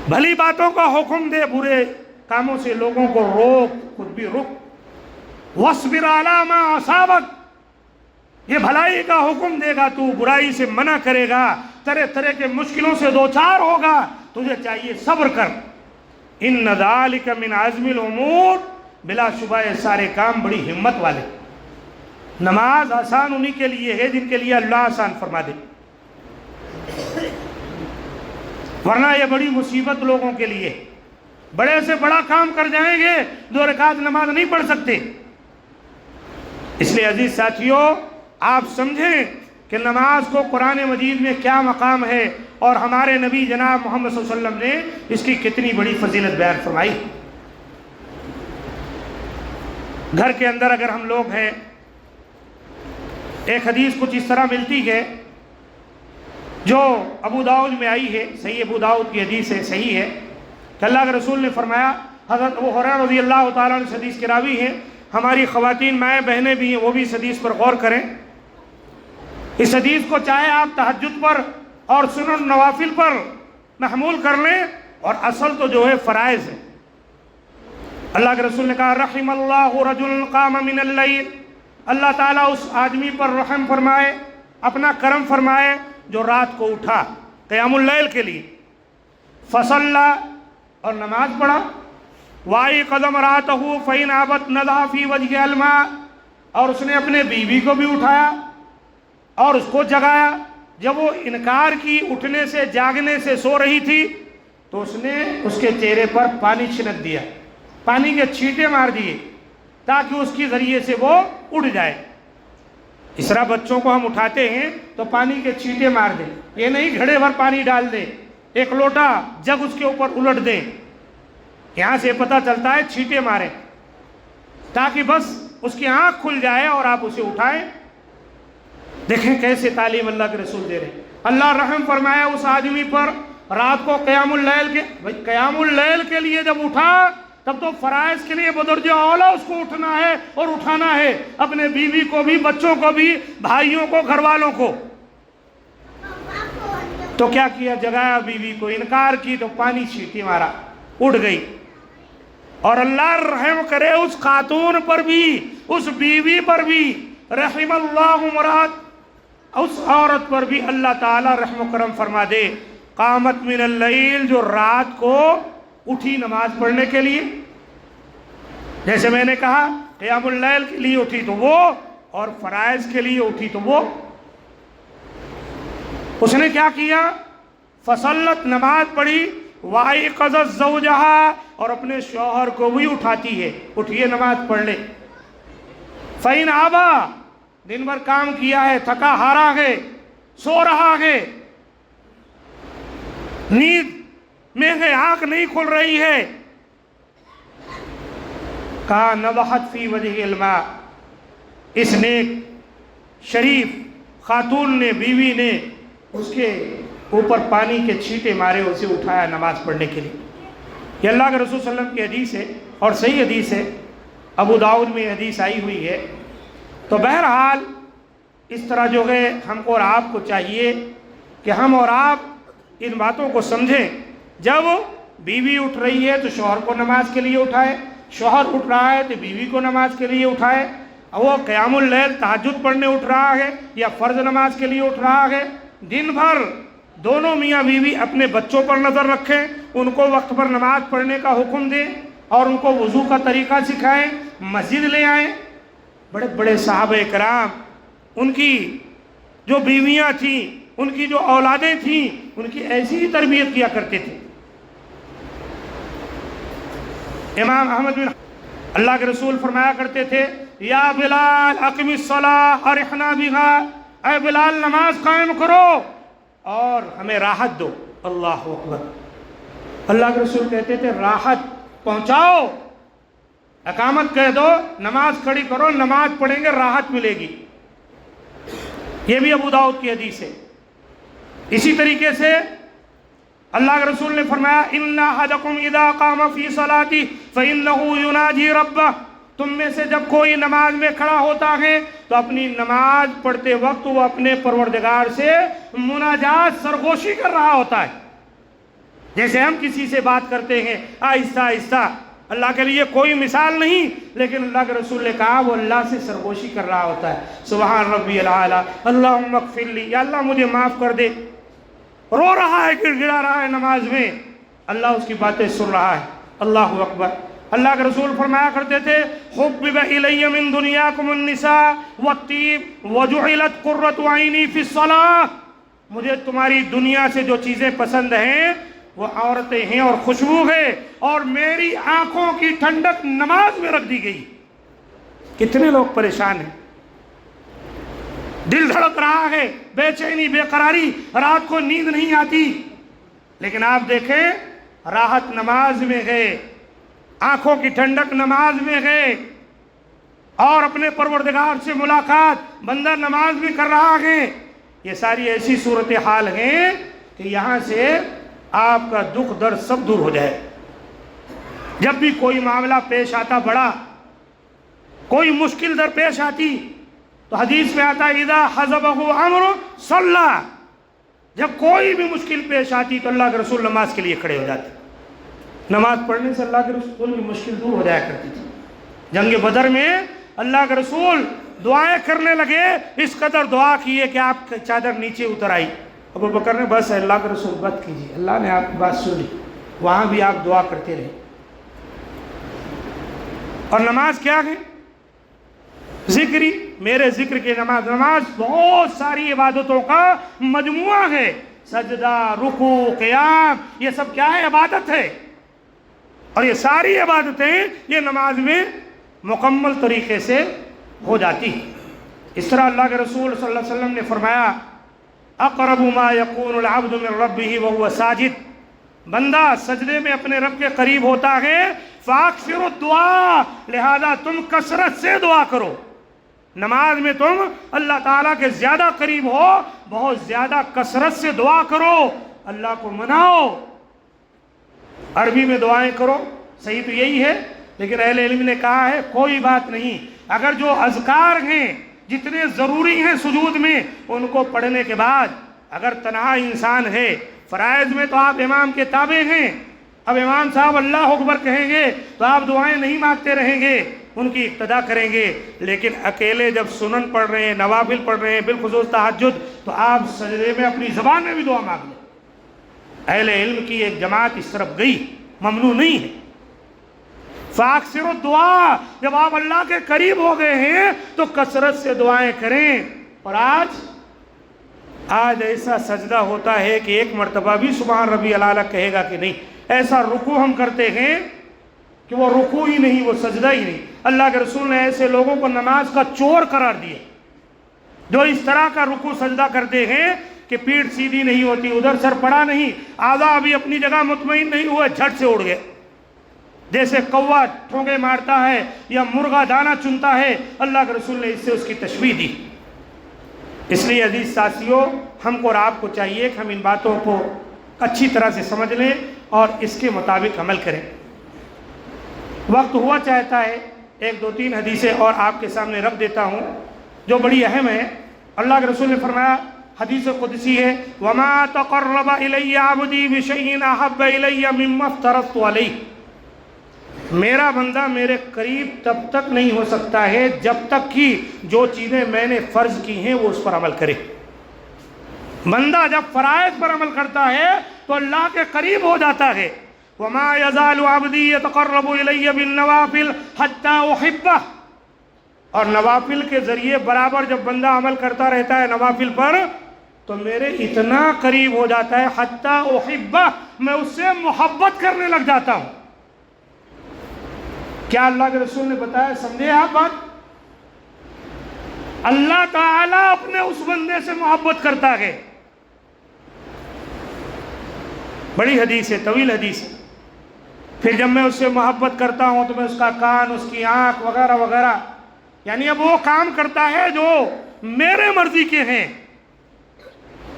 بھلی باتوں کا حکم دے، برے کاموں سے لوگوں کو روک، خود بھی رک۔ واصبر علی ما اصابک، یہ بھلائی کا حکم دے گا، تو برائی سے منع کرے گا، طرح طرح کے مشکلوں سے دوچار ہوگا، تجھے چاہیے صبر کر۔ ان ذالک من عزم الامور، بلا شبہ یہ سارے کام بڑی ہمت والے۔ نماز آسان انہی کے لیے ہے جن کے لیے اللہ آسان فرما دے، ورنہ یہ بڑی مصیبت لوگوں کے لیے، بڑے سے بڑا کام کر جائیں گے 2 رکعت نماز نہیں پڑھ سکتے۔ اس لیے عزیز ساتھیوں، آپ سمجھیں کہ نماز کو قرآن مجید میں کیا مقام ہے، اور ہمارے نبی جناب محمد صلی اللہ علیہ وسلم نے اس کی کتنی بڑی فضیلت بیان فرمائی۔ گھر کے اندر اگر ہم لوگ ہیں، ایک حدیث کچھ اس طرح ملتی ہے جو ابو داؤد میں آئی ہے، صحیح ابو داؤد کی حدیث ہے، صحیح ہے، کہ اللہ کے رسول نے فرمایا، حضرت ابو ہریرہ رضی اللہ تعالیٰ عنہ اس حدیث کے راوی ہیں، ہماری خواتین مائیں بہنیں بھی ہیں، وہ بھی اس حدیث پر غور کریں۔ اس حدیث کو چاہے آپ تہجد پر اور سنن نوافل پر محمول کر لیں، اور اصل تو جو ہے فرائض ہے۔ اللہ کے رسول نے کہا رحم اللہ رجل قام من اللیل، اللہ تعالیٰ اس آدمی پر رحم فرمائے، اپنا کرم فرمائے جو رات کو اٹھا قیام اللیل کے لیے، فصلی، اور نماز پڑھا، وائی قدم راتہ فین آبت نضح فی وجہ الماء، اور اس نے اپنے بیوی کو بھی اٹھایا اور اس کو جگایا۔ جب وہ انکار کی، اٹھنے سے جاگنے سے سو رہی تھی، تو اس نے اس کے چہرے پر پانی چھنک دیا، پانی کے چھینٹے مار دیے تاکہ اس کے ذریعے سے وہ اٹھ جائے۔ اس طرح بچوں کو ہم اٹھاتے ہیں تو پانی کے چھینٹے مار دیں، یہ نہیں گھڑے بھر پانی ڈال دیں، ایک لوٹا جگ اس کے اوپر الٹ دیں، یہاں سے پتہ چلتا ہے چھینٹے ماریں تاکہ بس اس کی آنکھ کھل جائے اور آپ اسے اٹھائیں۔ دیکھیں کیسے تعلیم اللہ کے رسول دے رہے ہیں۔ اللہ رحم فرمایا اس آدمی پر، رات کو قیام اللیل کے لیے جب اٹھا، تب تو فرائض کے لیے بدرجہ اولا اس کو اٹھنا ہے اور اٹھانا ہے، اپنے بیوی کو بھی، بچوں کو بھی، بھائیوں کو، گھر والوں کو۔ تو کیا کیا؟ جگایا بیوی کو، انکار کی تو پانی چھینٹی مارا، اٹھ گئی۔ اور اللہ رحم کرے اس خاتون پر بھی، اس بیوی پر بھی، رحم اللہ مراد، اس عورت پر بھی اللہ تعالیٰ رحم و کرم فرما دے، قامت من اللیل، جو رات کو اٹھی نماز پڑھنے کے لیے۔ جیسے میں نے کہا قیام اللیل کے لیے اٹھی تو وہ، اور فرائض کے لیے اٹھی تو وہ۔ اس نے کیا کیا؟ فصلت، نماز پڑھی، وَأَيْقَظَتْ زَوْجَهَا، اور اپنے شوہر کو بھی اٹھاتی ہے، اٹھیے نماز پڑھ لے۔ فَإِنْ أَبَى، دن بھر کام کیا ہے، تھکا ہارا ہے، سو رہا ہے، نیند میں ہے، آنکھ نہیں کھل رہی ہے، کہا نضحت فی وجہ الماء، اس نیک شریف خاتون نے، بیوی نے اس کے اوپر پانی کے چھینٹے مارے، اسے اٹھایا نماز پڑھنے کے لیے۔ یہ اللہ کے رسول صلی اللہ علیہ وسلم کی حدیث ہے اور صحیح حدیث ہے، ابو داؤد میں یہ حدیث آئی ہوئی ہے۔ تو بہرحال اس طرح جو ہے ہم کو اور آپ کو چاہیے کہ ہم اور آپ ان باتوں کو سمجھیں۔ جب بیوی اٹھ رہی ہے تو شوہر کو نماز کے لیے اٹھائے، شوہر اٹھ رہا ہے تو بیوی کو نماز کے لیے اٹھائے، وہ قیام اللیل تہجد پڑھنے اٹھ رہا ہے یا فرض نماز کے لیے اٹھ رہا ہے، دن بھر دونوں میاں بیوی اپنے بچوں پر نظر رکھیں، ان کو وقت پر نماز پڑھنے کا حکم دیں اور ان کو وضو کا طریقہ سکھائیں، مسجد لے آئیں۔ بڑے بڑے صحابہ کرام، ان کی جو بیویاں تھیں، ان کی جو اولادیں تھیں، ان کی ایسی ہی تربیت کیا کرتے تھے۔ امام احمد بن اللہ کے رسول فرمایا کرتے تھے، یا بلال اقم الصلاۃ ارحنا بہا، اے بلال نماز قائم کرو اور ہمیں راحت دو۔ اللہ اکبر، اللہ کے رسول کہتے تھے راحت پہنچاؤ، اقامت کہہ دو، نماز کھڑی کرو، نماز پڑھیں گے راحت ملے گی۔ یہ بھی ابو داؤد کی حدیث ہے۔ اسی طریقے سے اللہ کے رسول نے فرمایا، ان احدکم اذا قام فی صلاتہ فانہ یناجی ربہ، تم میں سے جب کوئی نماز میں کھڑا ہوتا ہے تو اپنی نماز پڑھتے وقت وہ اپنے پروردگار سے مناجات، سرگوشی کر رہا ہوتا ہے۔ جیسے ہم کسی سے بات کرتے ہیں آہستہ آہستہ، اللہ کے لیے کوئی مثال نہیں، لیکن اللہ کے رسول نے کہا وہ اللہ سے سرگوشی کر رہا ہوتا ہے۔ سبحان ربی العالی، اللہم اغفر لی، یا اللہ مجھے معاف کر دے۔ رو رہا ہے، گر گڑا رہا ہے نماز میں، اللہ اس کی باتیں سن رہا ہے۔ اللہ اکبر۔ اللہ کے رسول فرمایا کرتے تھے، حبب الی من دنیاکم النساء والطیب وجعلت قرۃ عینی فی الصلاۃ، مجھے تمہاری دنیا سے جو چیزیں پسند ہیں وہ عورتیں ہیں اور خوشبو ہے، اور میری آنکھوں کی ٹھنڈک نماز میں رکھ دی گئی۔ کتنے لوگ پریشان ہیں، دل دھڑک رہا ہے، بے چینی، بے قراری، رات کو نیند نہیں آتی، لیکن آپ دیکھیں راحت نماز میں ہے، آنکھوں کی ٹھنڈک نماز میں ہے، اور اپنے پروردگار سے ملاقات بندہ نماز میں کر رہا ہے۔ یہ ساری ایسی صورتحال ہیں کہ یہاں سے آپ کا دکھ درد سب دور ہو جائے۔ جب بھی کوئی معاملہ پیش آتا، بڑا کوئی مشکل درپیش آتی، تو حدیث میں آتا ہے اذا حزبہ امر صلی، جب کوئی بھی مشکل پیش آتی تو اللہ کے رسول نماز کے لیے کھڑے ہو جاتے۔ نماز پڑھنے سے اللہ کے رسول کی مشکل دور ہو جایا کرتی تھی۔ جنگ بدر میں اللہ کے رسول دعائیں کرنے لگے، اس قدر دعا کیے کہ آپ کی چادر نیچے اتر آئی۔ ابو بکر نے بس اللہ کے رسول بات کیجیے، اللہ نے آپ کی بات سن لی۔ وہاں بھی آپ دعا کرتے رہے۔ اور نماز کیا ہے؟ ذکری، میرے ذکر کی نماز۔ نماز بہت ساری عبادتوں کا مجموعہ ہے، سجدہ، رکوع، قیام، یہ سب کیا ہے؟ عبادت ہے۔ اور یہ ساری عبادتیں یہ نماز میں مکمل طریقے سے ہو جاتی ہیں۔ اس طرح اللہ کے رسول صلی اللہ علیہ وسلم نے فرمایا، اقرب ما یکون العبد من ربہ وہو ساجد، بندہ سجدے میں اپنے رب کے قریب ہوتا ہے، فاکثروا الدعاء، لہذا تم کثرت سے دعا کرو۔ نماز میں تم اللہ تعالیٰ کے زیادہ قریب ہو، بہت زیادہ کثرت سے دعا کرو، اللہ کو مناؤ۔ عربی میں دعائیں کرو، صحیح تو یہی ہے، لیکن اہل علم نے کہا ہے کوئی بات نہیں، اگر جو اذکار ہیں جتنے ضروری ہیں سجود میں ان کو پڑھنے کے بعد، اگر تنہا انسان ہے، فرائض میں تو آپ امام کے تابع ہیں، اب امام صاحب اللہ اکبر کہیں گے تو آپ دعائیں نہیں مانگتے رہیں گے، ان کی اقتدا کریں گے، لیکن اکیلے جب سنن پڑھ رہے ہیں، نوافل پڑھ رہے ہیں، بالخصوص تہجد، تو آپ سجدے میں اپنی زبان میں بھی دعا مانگ لیں۔ اہل علم کی ایک جماعت اس طرف گئی، ممنوع نہیں ہے۔ فاکثروا الدعاء، جب آپ اللہ کے قریب ہو گئے ہیں تو کثرت سے دعائیں کریں۔ اور آج آج ایسا سجدہ ہوتا ہے کہ ایک مرتبہ بھی سبحان ربی الاعلیٰ کہے گا کہ نہیں. ایسا رکوع ہم کرتے ہیں کہ وہ رکوع ہی نہیں، وہ سجدہ ہی نہیں. اللہ کے رسول نے ایسے لوگوں کو نماز کا چور قرار دیا جو اس طرح کا رکوع سجدہ کرتے ہیں کہ پیٹھ سیدھی نہیں ہوتی، ادھر سر پڑا نہیں، اعضاء ابھی اپنی جگہ مطمئن نہیں ہوئے، جھٹ سے اڑ گئے. جیسے کوا ٹھونگے مارتا ہے یا مرغا دانہ چنتا ہے، اللہ کے رسول نے اس سے اس کی تشبیہ دی. اس لیے عزیز ساتھیوں، ہم کو اور آپ کو چاہیے کہ ہم ان باتوں کو اچھی طرح سے سمجھ لیں اور اس کے مطابق عمل کریں. وقت ہوا چاہتا ہے ایک دو تین حدیثیں اور آپ کے سامنے رکھ دیتا ہوں جو بڑی اہم ہے. اللہ کے رسول نے فرمایا، حدیث قدسی ہے، وَمَا تَقَرَّبَ إِلَيَّ عَبْدِي بِشَيْءٍ أَحَبَّ إِلَيَّ مِمَّا افْتَرَضْتُ عَلَيْهِ. میرا بندہ میرے قریب تب تک نہیں ہو سکتا ہے جب تک کہ جو چیزیں میں نے فرض کی ہیں وہ اس پر عمل کرے. بندہ جب فرائض پر عمل کرتا ہے تو اللہ کے قریب ہو جاتا ہے. وَمَا يَزَالُ عَبْدِي يَتَقَرَّبُ إِلَيَّ بِالنَّوَافِلِ حَتَّى أُحِبَّهُ. اور نوافل کے ذریعے برابر جب بندہ عمل کرتا رہتا ہے نوافل پر تو میرے اتنا قریب ہو جاتا ہے حتیٰ احبہ، میں اس سے محبت کرنے لگ جاتا ہوں. کیا اللہ کے رسول نے بتایا؟ سمجھے آپ بات؟ اللہ تعالیٰ اپنے اس بندے سے محبت کرتا ہے. بڑی حدیث ہے، طویل حدیث ہے. پھر جب میں اس سے محبت کرتا ہوں تو میں اس کا کان، اس کی آنکھ وغیرہ وغیرہ، یعنی اب وہ کام کرتا ہے جو میرے مرضی کے ہیں.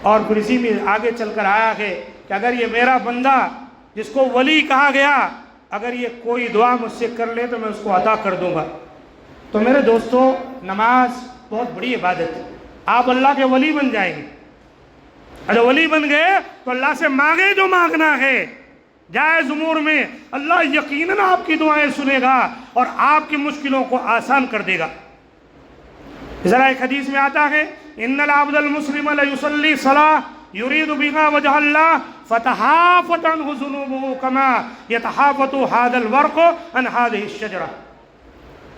اور پھر اسی میں آگے چل کر آیا ہے کہ اگر یہ میرا بندہ جس کو ولی کہا گیا، اگر یہ کوئی دعا مجھ سے کر لے تو میں اس کو عطا کر دوں گا. تو میرے دوستو، نماز بہت بڑی عبادت ہے. آپ اللہ کے ولی بن جائیں گے. اگر ولی بن گئے تو اللہ سے مانگے جو مانگنا ہے جائز امور میں، اللہ یقیناً آپ کی دعائیں سنے گا اور آپ کی مشکلوں کو آسان کر دے گا. ذرا ایک حدیث میں آتا ہے، ان العبد المسلم لیصلی صلاۃ یرید بها وجہ اللہ فتحافت عنہ ذنوبہ کما یتحافت ھذا الورق عن ھذہ الشجرہ.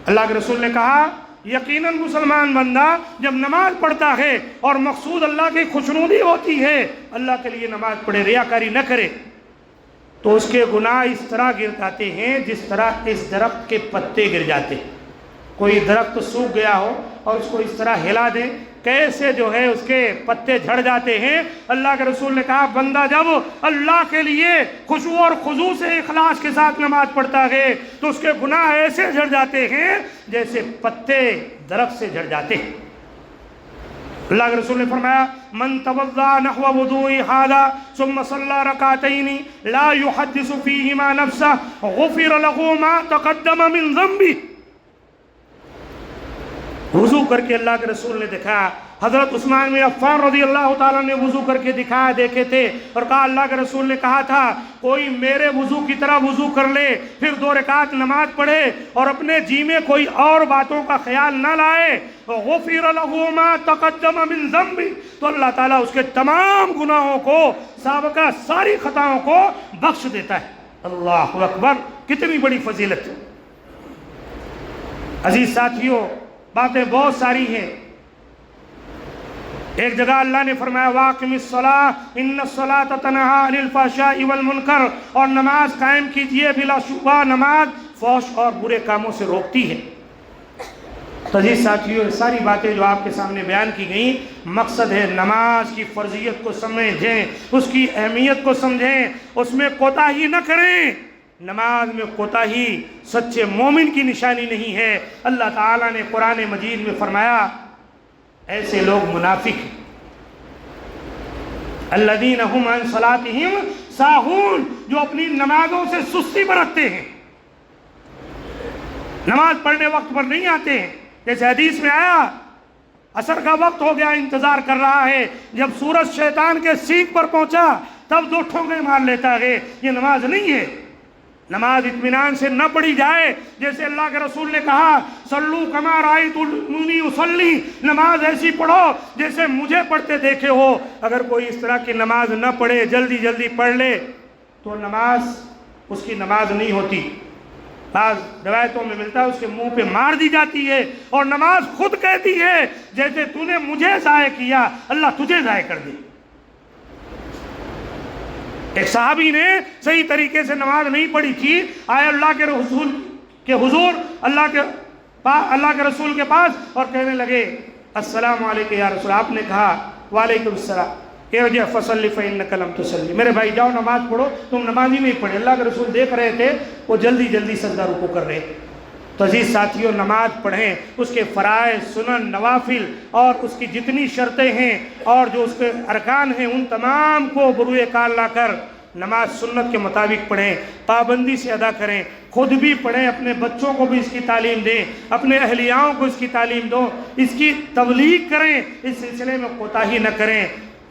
اللہ کے رسول نے کہا، یقیناً مسلمان بندہ جب نماز پڑھتا ہے اور مقصود اللہ کی خوشنودی ہوتی ہے، اللہ کے لیے نماز پڑھے، ریاکاری نہ کرے، تو اس کے گناہ اس طرح گر جاتے ہیں جس طرح اس درخت کے پتے گر جاتے. کوئی درخت سوکھ گیا ہو اور اس کو اس طرح ہلا دیں، کیسے جو ہے اس کے پتے جھڑ جاتے ہیں. اللہ کے رسول نے کہا، بندہ جب اللہ کے لیے خشوع اور خضوع سے اخلاص کے ساتھ نماز پڑھتا ہے تو اس کے گناہ ایسے جھڑ جاتے ہیں جیسے پتے درخت سے جھڑ جاتے ہیں. اللہ کے رسول نے فرمایا، من توضأ نحو وضوء هذا ثم صلى ركعتين لا يحدث فيهما نفسه غفر له ما تقدم من ذنبه. وضو کر کے اللہ کے رسول نے دکھایا. حضرت عثمان بن عفان رضی اللہ تعالیٰ نے وضو کر کے دکھایا دیکھے تھے اور کہا، اللہ کے رسول نے کہا تھا کوئی میرے وضو کی طرح وضو کر لے، پھر 2 رکعت نماز پڑھے اور اپنے جی میں کوئی اور باتوں کا خیال نہ لائے، غفر له ما تقدم من ذنبه، تو اللہ تعالیٰ اس کے تمام گناہوں کو، سابقہ ساری خطاؤں کو بخش دیتا ہے. اللہ اکبر، کتنی بڑی فضیلت ہے. عزیز ساتھیوں، باتیں بہت ساری ہیں. ایک جگہ اللہ نے فرمایا، وَاقِمِ الصَّلَاةَ إِنَّ الصَّلَاةَ تَنْهَىٰ عَنِ الْفَحْشَاءِ وَالْمُنکَرِ، اور نماز قائم کیجئے، بلا شبہ نماز فحش اور برے کاموں سے روکتی ہے. تو عزیز ساتھیوں، ساری باتیں جو آپ کے سامنے بیان کی گئیں، مقصد ہے نماز کی فرضیت کو سمجھیں، اس کی اہمیت کو سمجھیں، اس میں کوتاہی نہ کریں. نماز میں کوتاہی سچے مومن کی نشانی نہیں ہے. اللہ تعالیٰ نے قرآن مجید میں فرمایا، ایسے لوگ منافق ہیں، الذین هم عن صلاتهم ساہون، جو اپنی نمازوں سے سستی برتتے ہیں، نماز پڑھنے وقت پر نہیں آتے ہیں. جیسے حدیث میں آیا، عصر کا وقت ہو گیا، انتظار کر رہا ہے، جب سورج شیطان کے سینگ پر پہنچا تب 2 ٹھونگے مار لیتا ہے. یہ نماز نہیں ہے. نماز اطمینان سے نہ پڑھی جائے. جیسے اللہ کے رسول نے کہا، صلو کما رأیتمونی اصلی، نماز ایسی پڑھو جیسے مجھے پڑھتے دیکھے ہو. اگر کوئی اس طرح کی نماز نہ پڑھے، جلدی جلدی پڑھ لے، تو نماز اس کی نماز نہیں ہوتی. بعض روایتوں میں ملتا ہے اس کے منہ پہ مار دی جاتی ہے اور نماز خود کہتی ہے جیسے تو نے مجھے ضائع کیا اللہ تجھے ضائع کر دے۔ ایک صحابی نے صحیح طریقے سے نماز نہیں پڑھی تھی، آئے اللہ کے رسول کے حضور، اللہ کے رسول کے پاس اور کہنے لگے السلام علیکم یا رسول، آپ نے کہا وعلیکم السلام، ارجع فصلی فإنک لم تصلی، میرے بھائی جاؤ نماز پڑھو، تم نماز ہی نہیں پڑھے۔ اللہ کے رسول دیکھ رہے تھے وہ جلدی جلدی سجدہ رکوع کر رہے۔ تو عزیز ساتھیوں، نماز پڑھیں، اس کے فرائض، سنن، نوافل اور اس کی جتنی شرطیں ہیں اور جو اس کے ارکان ہیں ان تمام کو بروئے کار لا کر نماز سنت کے مطابق پڑھیں، پابندی سے ادا کریں، خود بھی پڑھیں، اپنے بچوں کو بھی اس کی تعلیم دیں، اپنے اہلیاؤں کو اس کی تعلیم دو، اس کی تبلیغ کریں، اس سلسلے میں کوتاہی نہ کریں۔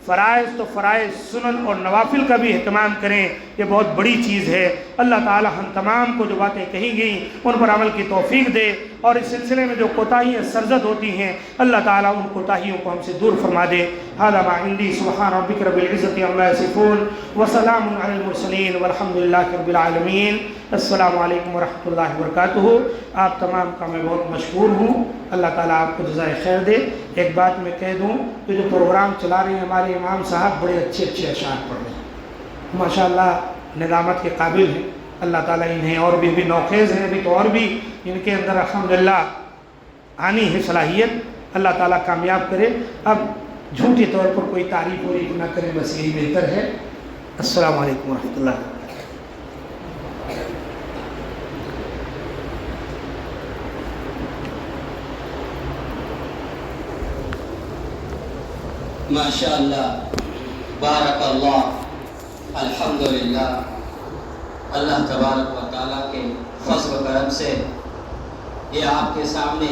فرائض تو فرائض، سنن اور نوافل کا بھی اہتمام کریں، یہ بہت بڑی چیز ہے۔ اللہ تعالی ہم تمام کو جو باتیں کہی گئیں ان پر عمل کی توفیق دے، اور اس سلسلے میں جو کوتاہیاں سرزد ہوتی ہیں اللہ تعالیٰ ان کوتاہیوں کو ہم سے دور فرما دے۔ ھذا ما عندی، سبحان ربک رب العزۃ عما یصفون وسلام علی المرسلین والحمد للہ رب العالمین۔ السلام علیکم ورحمۃ اللہ وبرکاتہ۔ آپ تمام کا میں بہت مشکور ہوں، اللہ تعالیٰ آپ کو جزائے خیر دے۔ ایک بات میں کہہ دوں کہ جو پروگرام چلا رہے ہیں ہمارے امام صاحب بڑے اچھے اچھے اشعار پڑھ رہے ہیں، ماشاءاللہ ندامت کے قابل ہیں۔ اللہ تعالیٰ انہیں اور بھی نوخیز ہیں، ابھی تو اور بھی ان کے اندر الحمدللہ آنی ہے صلاحیت، اللہ تعالیٰ کامیاب کرے۔ اب جھوٹے طور پر کوئی تعریف وریف نہ کریں، بس یہی بہتر ہے۔ السلام علیکم ورحمۃ اللہ۔ ماشاءاللہ، بارک اللہ، الحمدللہ۔ اللہ تبارک و تعالیٰ کے فضل و کرم سے یہ آپ کے سامنے